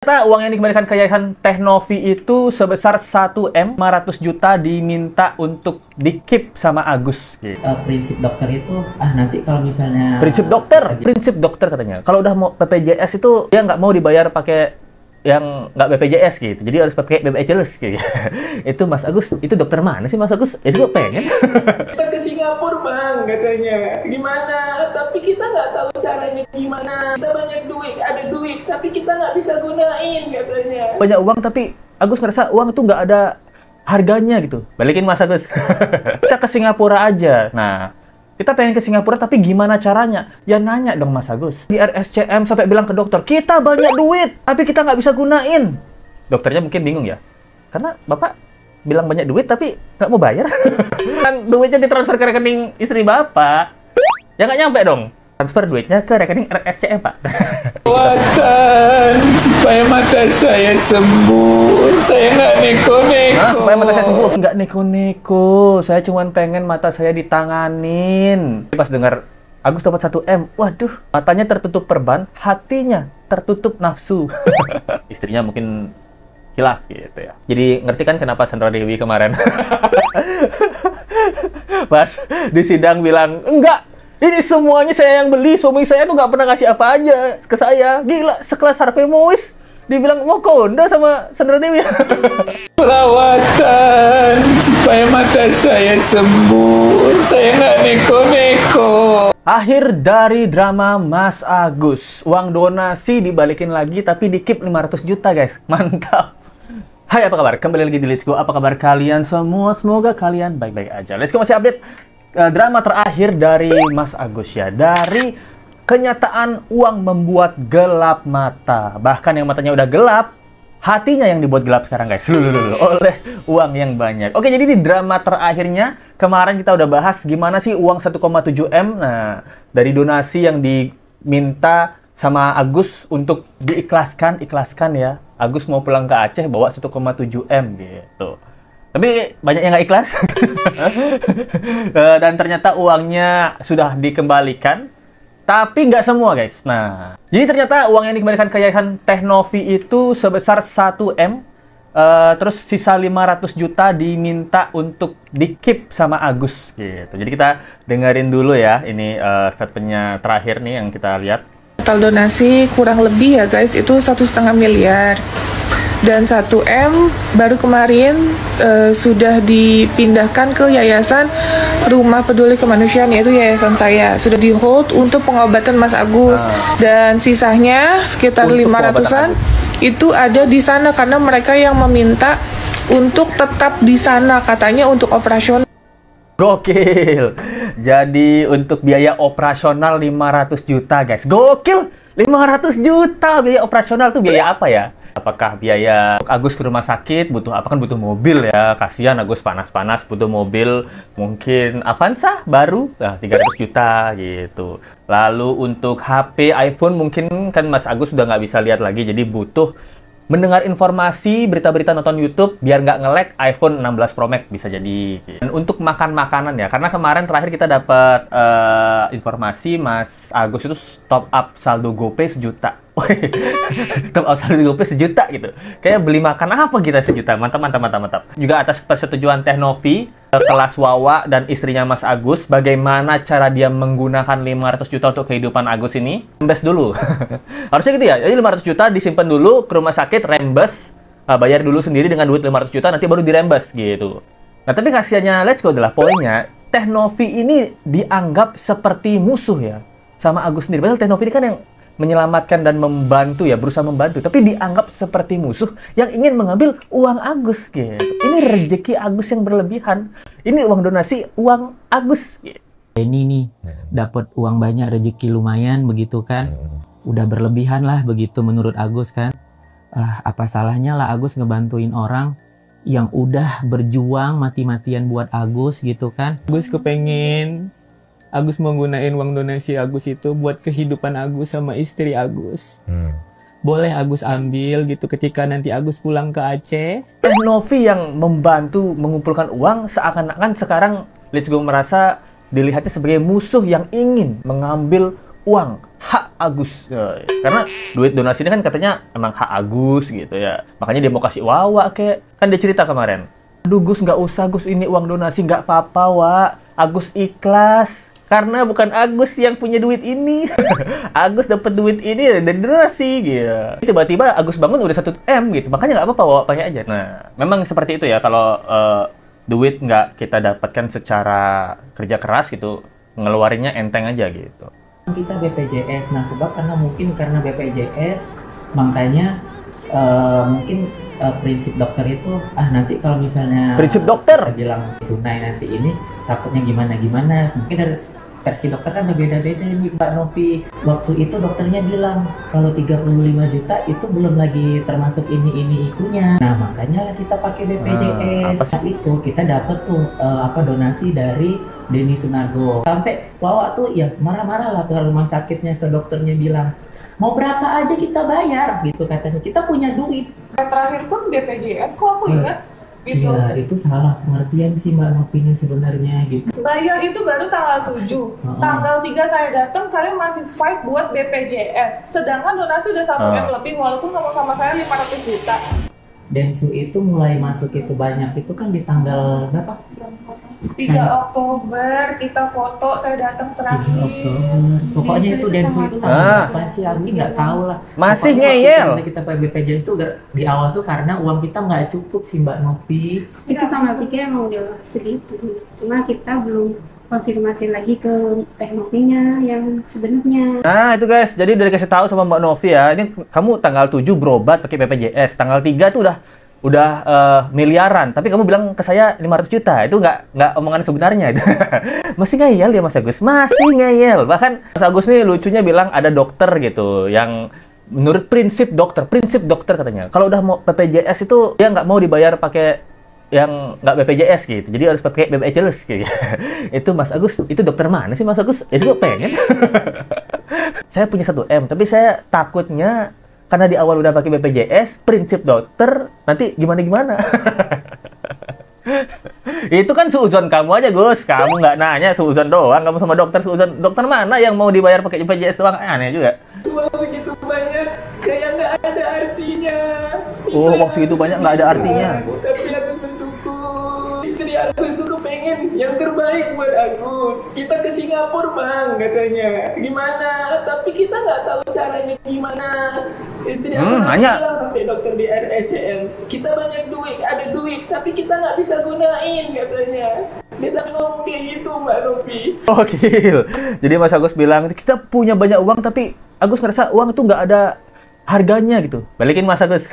Ternyata uang yang dikembalikan ke Yayasan Teh Novi itu sebesar 1M 500 juta diminta untuk di-keep sama Agus. Prinsip dokter itu, nanti kalau misalnya... Prinsip dokter katanya. Kalau udah mau BPJS itu, dia nggak mau dibayar pakai yang nggak BPJS gitu. Jadi harus pakai BPJS gitu. Itu Mas Agus, itu dokter mana sih Mas Agus? Ya gue pengen. Kita ke Singapura bang katanya. Gimana? Tapi kita nggak tahu caranya gimana. Kita banyak duit, ada duit, tapi kita nggak bisa gunain katanya. Banyak uang tapi Agus ngerasa uang itu nggak ada harganya gitu. Balikin Mas Agus. Kita ke Singapura aja. Nah, kita pengen ke Singapura tapi gimana caranya? Ya nanya dong Mas Agus. Di RSCM sampai bilang ke dokter, kita banyak duit tapi kita nggak bisa gunain. Dokternya mungkin bingung ya. Karena Bapak bilang banyak duit tapi nggak mau bayar. Kan duitnya ditransfer ke rekening istri Bapak. Ya nggak nyampe dong. Transfer duitnya ke rekening RSCM Pak. Perawatan supaya mata saya sembuh. Saya nggak neko-neko. Supaya mata saya sembuh. Nggak neko-neko. Saya cuma pengen mata saya ditanganin. Pas dengar Agus dapat 1M, waduh, matanya tertutup perban, hatinya tertutup nafsu. Istrinya mungkin hilaf gitu ya. Jadi ngerti kan kenapa Sandra Dewi kemarin pas di sidang bilang, enggak, ini semuanya saya yang beli, suami saya tuh nggak pernah ngasih apa aja ke saya. Gila, sekelas Harvey Mois dibilang mau konda sama Sandra Dewi. Perawatan supaya mata saya sembuh. Saya nggak neko-neko. Akhir dari drama Mas Agus. Uang donasi dibalikin lagi tapi di-keep 500 juta guys. Mantap. Hai, apa kabar? Kembali lagi di Let's Go. Apa kabar kalian semua? Semoga kalian baik-baik aja. Let's Go masih update drama terakhir dari Mas Agus ya. Dari kenyataan uang membuat gelap mata. Bahkan yang matanya udah gelap, hatinya yang dibuat gelap sekarang guys. Oleh uang yang banyak. Oke, jadi di drama terakhirnya kemarin kita udah bahas gimana sih uang 1,7M. Nah, dari donasi yang diminta sama Agus untuk diikhlaskan ya. Agus mau pulang ke Aceh bawa 1,7M gitu. Tapi banyak yang nggak ikhlas. Dan ternyata uangnya sudah dikembalikan. Tapi nggak semua guys. Nah, jadi ternyata uang yang dikembalikan ke Yayasan Teh Novi itu sebesar 1M. Terus sisa 500 juta diminta untuk di-keep sama Agus gitu. Jadi kita dengerin dulu ya. Ini statementnya terakhir nih yang kita lihat. Total donasi kurang lebih ya guys, itu 1,5 miliar. Dan 1M baru kemarin sudah dipindahkan ke Yayasan Rumah Peduli Kemanusiaan, yaitu yayasan saya. Sudah di hold untuk pengobatan Mas Agus. Dan sisanya sekitar 500-an itu ada di sana karena mereka yang meminta untuk tetap di sana, katanya untuk operasional. Gokil. Jadi untuk biaya operasional 500 juta guys. Gokil. 500 juta biaya operasional tuh biaya apa ya? Apakah biaya Agus ke rumah sakit butuh apa? Kan butuh mobil ya. Kasihan Agus panas-panas butuh mobil. Mungkin Avanza baru 300 juta gitu. Lalu untuk HP iPhone mungkin kan Mas Agus sudah nggak bisa lihat lagi. Jadi butuh mendengar informasi, berita-berita, nonton YouTube biar nggak nge-lag iPhone 16 Pro Max bisa jadi. Dan untuk makan makanan ya, karena kemarin terakhir kita dapat informasi Mas Agus itu top up saldo GoPay 1 juta. Top up saldo GoPay 1 juta gitu. Kayak beli makan apa kita 1 juta? Mantap. Juga atas persetujuan Teh Novi, kelas Wawa dan istrinya Mas Agus, bagaimana cara dia menggunakan 500 juta untuk kehidupan Agus ini? Rembes dulu. Harusnya gitu ya. Jadi 500 juta disimpan dulu ke rumah sakit, rembes, bayar dulu sendiri dengan duit 500 juta, nanti baru dirembes gitu. Nah, tapi kasihannya Let's Go adalah poinnya, Teh Novi ini dianggap seperti musuh ya sama Agus sendiri. Padahal Teh Novi ini kan yang menyelamatkan dan membantu ya, berusaha membantu, tapi dianggap seperti musuh yang ingin mengambil uang Agus gitu. Ini rezeki Agus yang berlebihan. Ini uang donasi uang Agus gitu. Ini nih dapat uang banyak, rezeki lumayan begitu kan. Udah berlebihan lah begitu menurut Agus kan. Apa salahnya lah Agus ngebantuin orang yang udah berjuang mati-matian buat Agus gitu kan. Agus kepengen Agus menggunakan uang donasi Agus itu buat kehidupan Agus sama istri Agus. Boleh Agus ambil gitu ketika nanti Agus pulang ke Aceh. Teh Novi yang membantu mengumpulkan uang seakan-akan sekarang Let's Go merasa dilihatnya sebagai musuh yang ingin mengambil uang hak Agus, guys. Karena duit donasi ini kan katanya emang hak Agus gitu ya. Makanya dia mau kasih Wawa kayak. Kan dia cerita kemarin. Aduh Gus, nggak usah Gus, ini uang donasi nggak apa-apa, Wak. Agus ikhlas. Karena bukan Agus yang punya duit ini. Agus dapat duit ini dari donasi gitu. Tiba-tiba Agus bangun udah 1 M gitu. Makanya nggak apa-apa, Wawa pakai aja. Nah, memang seperti itu ya. Kalau duit nggak kita dapatkan secara kerja keras gitu, ngeluarinnya enteng aja gitu. Kita BPJS, nah sebab karena BPJS makanya mungkin prinsip dokter itu nanti kalau misalnya Prinsip dokter kita bilang tunai nanti ini takutnya gimana mungkin dari versi dokter kan beda-beda nih Mbak Novi. Waktu itu dokternya bilang kalau 35 juta itu belum lagi termasuk ini itunya. Nah makanya lah kita pakai BPJS. Nah, itu kita dapat tuh donasi dari Denny Sunargo. Sampai Wawa tuh ya marah-marah lah ke rumah sakitnya, ke dokternya bilang mau berapa aja kita bayar gitu katanya. Kita punya duit. Terakhir pun BPJS kok aku ingat gitu. Iya, itu salah pengertian sih Mbak Novinya sebenarnya gitu. Bayar itu baru tanggal 7. Tanggal 3 saya datang, kalian masih fight buat BPJS. Sedangkan donasi udah 1 M lebih, walaupun ngomong sama saya 500 juta. Densu itu mulai masuk itu banyak itu kan di tanggal berapa? 3 Oktober kita foto, saya datang 3 terakhir. Oktober. Pokoknya itu Densu itu tanggal berapa sih? Agus nggak tahu lah. Masih Pokoknya ngeyel. waktu kita pakai BPJS itu di awal tuh karena uang kita nggak cukup sih Mbak Novi. Itu tanggal 3 emang udah segitu. Cuma kita belum konfirmasi lagi ke teknologinya yang sebenarnya. Nah itu guys, jadi udah dikasih tahu sama Mbak Novi ya, ini kamu tanggal 7 berobat pakai BPJS, tanggal 3 tuh udah miliaran, tapi kamu bilang ke saya 500 juta, itu nggak omongan sebenarnya. Masih ngeyel ya Mas Agus, masih ngeyel. Bahkan Mas Agus nih lucunya bilang ada dokter gitu, yang menurut prinsip dokter katanya, kalau udah mau BPJS itu dia nggak mau dibayar pakai yang nggak BPJS gitu, jadi harus pakai BPJS gitu. Itu Mas Agus, itu dokter mana sih Mas Agus? Ya juga pengen. Saya punya 1 M, tapi saya takutnya karena di awal udah pakai BPJS, prinsip dokter nanti gimana. Itu kan suuzon kamu aja Gus, kamu nggak nanya, suuzon doang kamu sama dokter. Suuzon dokter mana yang mau dibayar pakai BPJS doang, aneh juga. Uang segitu banyak kayak nggak ada artinya. Oh, uang segitu banyak nggak ada artinya. Tapi Agus mencukup. Istri Agus tuh kepengen yang terbaik buat Agus. Kita ke Singapura Bang katanya. Gimana? Tapi kita nggak tahu caranya gimana. Istri Agus bilang sampai dokter di RSCM, kita banyak duit, ada duit, tapi kita nggak bisa gunain katanya. Dia sampai ngomong kayak gitu Mbak Novi. Oh gil. Jadi Mas Agus bilang kita punya banyak uang, tapi Agus ngerasa uang itu nggak ada harganya gitu. Balikin Mas Agus.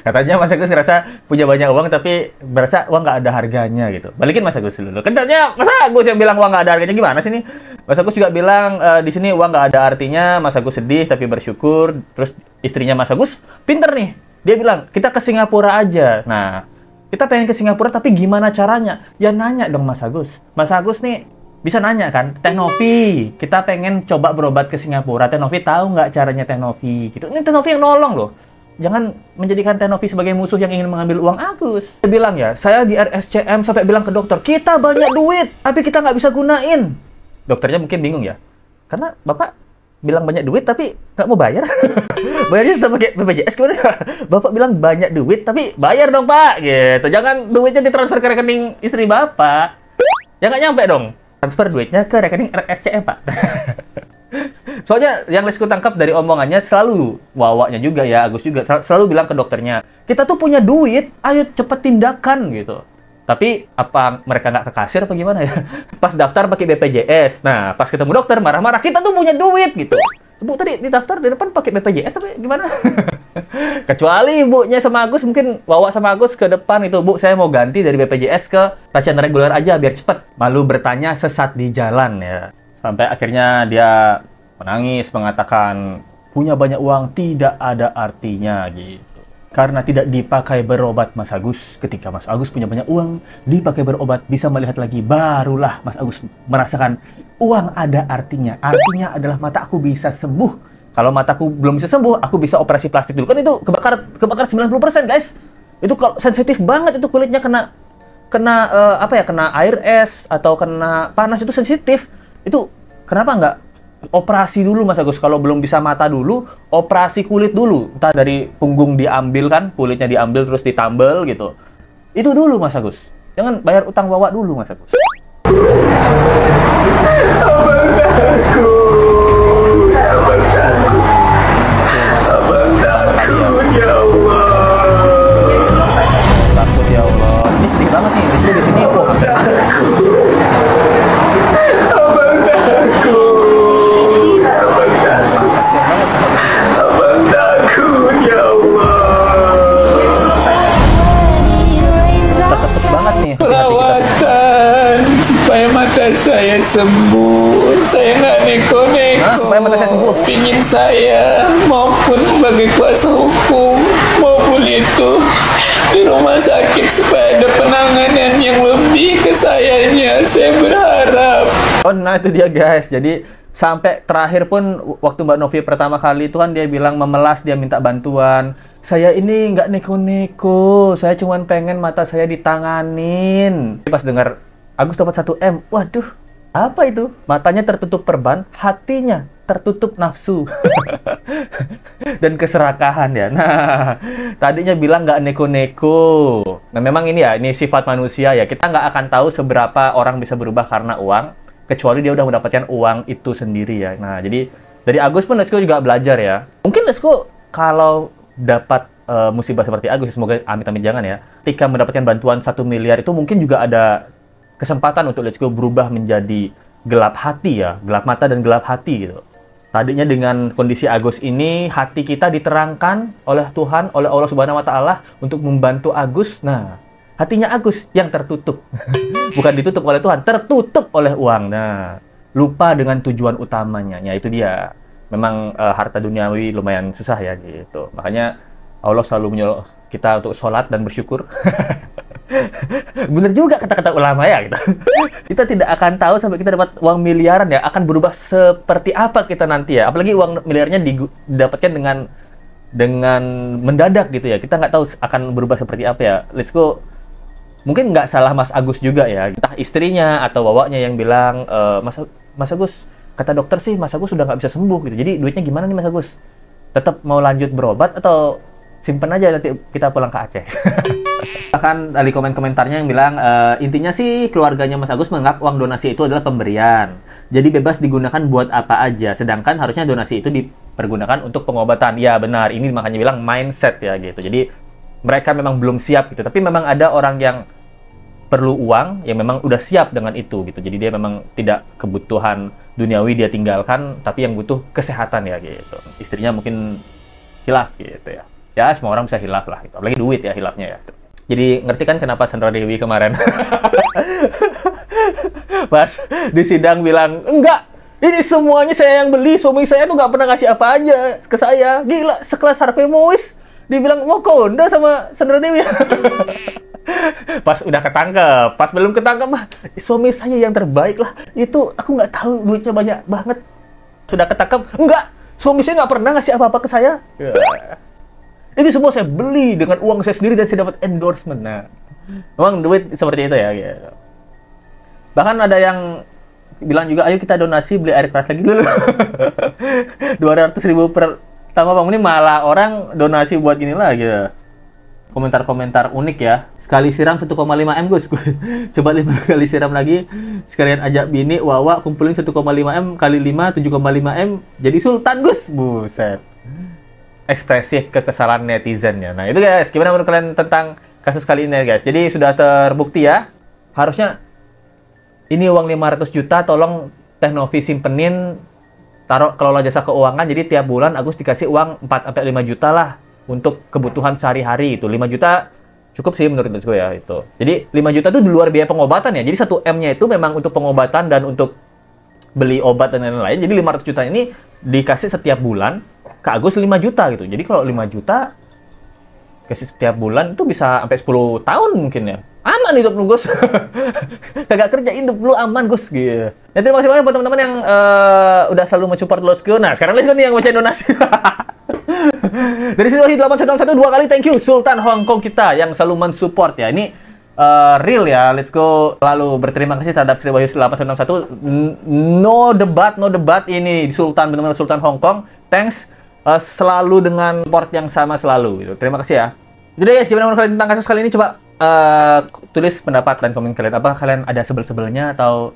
Katanya Mas Agus ngerasa punya banyak uang tapi berasa uang nggak ada harganya gitu. Balikin Mas Agus dulu. Katanya Mas Agus yang bilang uang nggak ada harganya, gimana sih nih? Mas Agus juga bilang di sini uang nggak ada artinya. Mas Agus sedih tapi bersyukur. Terus istrinya Mas Agus pinter nih. Dia bilang kita ke Singapura aja. Nah, kita pengen ke Singapura tapi gimana caranya? Ya nanya dong Mas Agus. Mas Agus nih bisa nanya kan, Teh Novi, kita pengen coba berobat ke Singapura. Teh Novi tahu nggak caranya Teh Novi? Gitu. Ini Teh Novi yang nolong loh. Jangan menjadikan Teh Novi sebagai musuh yang ingin mengambil uang Agus. Dia bilang ya, saya di RSCM sampai bilang ke dokter, kita banyak duit, tapi kita nggak bisa gunain. Dokternya mungkin bingung ya, karena Bapak bilang banyak duit tapi nggak mau bayar. Bayarnya tetap pakai BPJS gimana? Bapak bilang banyak duit tapi bayar dong Pak. Gitu. Jangan duitnya ditransfer ke rekening istri Bapak. Ya nggak nyampe dong. Transfer duitnya ke rekening RSCM Pak. Soalnya yang Lesku tangkap dari omongannya selalu, Wawanya juga ya, Agus juga selalu bilang ke dokternya, kita tuh punya duit, ayo cepet tindakan gitu. Tapi apa mereka nggak ke kasir apa gimana ya? Pas daftar pakai BPJS, nah pas ketemu dokter marah-marah, kita tuh punya duit gitu. Bu tadi di daftar di depan pakai BPJS tapi gimana? Kecuali ibunya sama Agus, mungkin Wawa sama Agus ke depan itu, Bu saya mau ganti dari BPJS ke pasien reguler aja biar cepet. Malu bertanya sesat di jalan ya. Sampai akhirnya dia menangis mengatakan punya banyak uang tidak ada artinya gitu. Karena tidak dipakai berobat Mas Agus. Ketika Mas Agus punya banyak uang, dipakai berobat, bisa melihat lagi, barulah Mas Agus merasakan uang ada artinya. Artinya adalah mata aku bisa sembuh. Kalau mataku belum bisa sembuh, aku bisa operasi plastik dulu. Kan itu kebakar 90% guys. Itu kalau sensitif banget itu kulitnya kena air es atau kena panas itu sensitif. Itu kenapa nggak operasi dulu Mas Agus. Kalau belum bisa mata dulu, operasi kulit dulu. Entah dari punggung diambil kan, kulitnya diambil terus ditambal gitu. Itu dulu Mas Agus. Jangan bayar utang bawa dulu Mas Agus. Takut ya Allah. Ini sedih banget nih. Di sini hampir nangis. Perawatan supaya mata saya sembuh. Saya nggak neko-neko. Nah, supaya mata saya sembuh. Pingin saya maupun bagi kuasa hukum maupun itu di rumah sakit supaya ada penanganan yang lebih ke sayanya. Saya berharap. Oh, nah itu dia guys. Jadi sampai terakhir pun waktu Mbak Novi pertama kali itu kan dia bilang memelas, dia minta bantuan. Saya ini nggak neko-neko, saya cuma pengen mata saya ditanganin. Pas dengar Agus dapat 1 M, waduh, apa itu? Matanya tertutup perban, hatinya tertutup nafsu. Dan keserakahan ya. Nah, tadinya bilang nggak neko-neko. Nah, memang ini ya, ini sifat manusia ya. Kita nggak akan tahu seberapa orang bisa berubah karena uang, kecuali dia udah mendapatkan uang itu sendiri ya. Nah, jadi dari Agus pun Lesko juga belajar ya. Mungkin Lesko kalau dapat musibah seperti Agus, semoga amit-amit jangan ya. Ketika mendapatkan bantuan 1 miliar itu mungkin juga ada kesempatan untuk Lesko berubah menjadi gelap hati ya, gelap mata dan gelap hati gitu. Tadinya dengan kondisi Agus ini, hati kita diterangkan oleh Tuhan, oleh Allah Subhanahu wa Ta'ala untuk membantu Agus. Nah, hatinya Agus yang tertutup. Bukan ditutup oleh Tuhan, tertutup oleh uang. Nah, lupa dengan tujuan utamanya. Ya, itu dia. Memang harta duniawi lumayan susah ya gitu. Makanya Allah selalu menyuruh kita untuk sholat dan bersyukur. Bener juga kata-kata ulama ya gitu. Kita tidak akan tahu sampai kita dapat uang miliaran ya, akan berubah seperti apa kita nanti ya. Apalagi uang miliarnya didapatkan dengan mendadak gitu ya. Kita nggak tahu akan berubah seperti apa ya. Let's go. Mungkin nggak salah Mas Agus juga ya. Entah istrinya atau bawanya yang bilang, Mas Agus, kata dokter sih Mas Agus sudah nggak bisa sembuh gitu. Jadi duitnya gimana nih Mas Agus? Tetap mau lanjut berobat atau simpen aja nanti kita pulang ke Aceh? Bahkan dari komen-komentarnya yang bilang, intinya sih keluarganya Mas Agus menganggap uang donasi itu adalah pemberian. Jadi bebas digunakan buat apa aja. Sedangkan harusnya donasi itu dipergunakan untuk pengobatan. Ya benar, ini makanya bilang mindset ya gitu. Jadi mereka memang belum siap gitu. Tapi memang ada orang yang perlu uang yang memang udah siap dengan itu gitu. Jadi dia memang tidak kebutuhan duniawi dia tinggalkan, tapi yang butuh kesehatan ya gitu. Istrinya mungkin hilaf gitu ya. Ya semua orang bisa hilaf lah gitu. Apalagi duit ya hilafnya ya. Jadi ngerti kan kenapa Sandra Dewi kemarin pas di sidang bilang, enggak, ini semuanya saya yang beli, suami saya tuh nggak pernah ngasih apa aja ke saya. Gila, sekelas Harvey Mois dibilang mau konda sama Sandra Dewi. Pas udah ketangkep, pas belum ketangkep mah suami saya yang terbaik lah. Itu aku nggak tahu duitnya banyak banget. Sudah ketangkep, enggak, suami saya nggak pernah ngasih apa-apa ke saya. Ini semua saya beli dengan uang saya sendiri dan saya dapat endorsement. Nah, memang duit seperti itu ya. Gitu. Bahkan ada yang bilang juga, ayo kita donasi beli air keras lagi dulu. 200.000 per tambah Bang, ini malah orang donasi buat gini lah gitu. Komentar-komentar unik ya. Sekali siram 1,5 M Gus. Coba 5 kali siram lagi. Sekalian ajak bini, Wawa kumpulin 1,5 M kali 5, 7,5 M. Jadi Sultan Gus. Buset. Ekspresif kekesalan netizen ya. Nah itu guys, gimana menurut kalian tentang kasus kali ini guys? Jadi sudah terbukti ya. Harusnya ini uang 500 juta tolong Teh Novi simpenin, taruh kelola jasa keuangan. Jadi tiap bulan Agus dikasih uang 4-5 juta lah untuk kebutuhan sehari-hari itu. 5 juta cukup sih menurut gue ya itu. Jadi 5 juta itu di luar biaya pengobatan ya. Jadi 1 M-nya itu memang untuk pengobatan dan untuk beli obat dan lain-lain. Jadi 500 juta ini dikasih setiap bulan ke Agus 5 juta gitu. Jadi kalau 5 juta kasih setiap bulan itu bisa sampai 10 tahun mungkin ya. Aman hidup lu Gus. Kagak kerja hidup lu aman Gus gitu. Ya, terima kasih banyak buat teman-teman yang udah selalu mensupport Lesko. Nah sekarang Lesko nih yang bacain donasi. Dari situasi 8161 2 kali thank you Sultan Hongkong kita yang selalu mensupport ya. Ini real ya. Let's go. Lalu berterima kasih terhadap Sri Wahyu 8161. No debat ini Sultan, benar-benar Sultan Hong Kong. Thanks. Selalu dengan support yang sama selalu gitu. Terima kasih ya. Jadi guys, gimana menurut kalian tentang kasus kali ini? Coba tulis pendapat dan komen kalian. Apa kalian ada sebel-sebelnya atau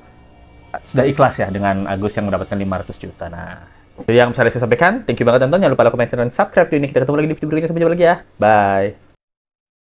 sudah ikhlas ya dengan Agus yang mendapatkan 500 juta? Nah, itu yang bisa saya sampaikan. Thank you banget tonton. Jangan lupa like, comment, dan subscribe video ini. Kita ketemu lagi di video berikutnya. Sampai jumpa lagi ya. Bye.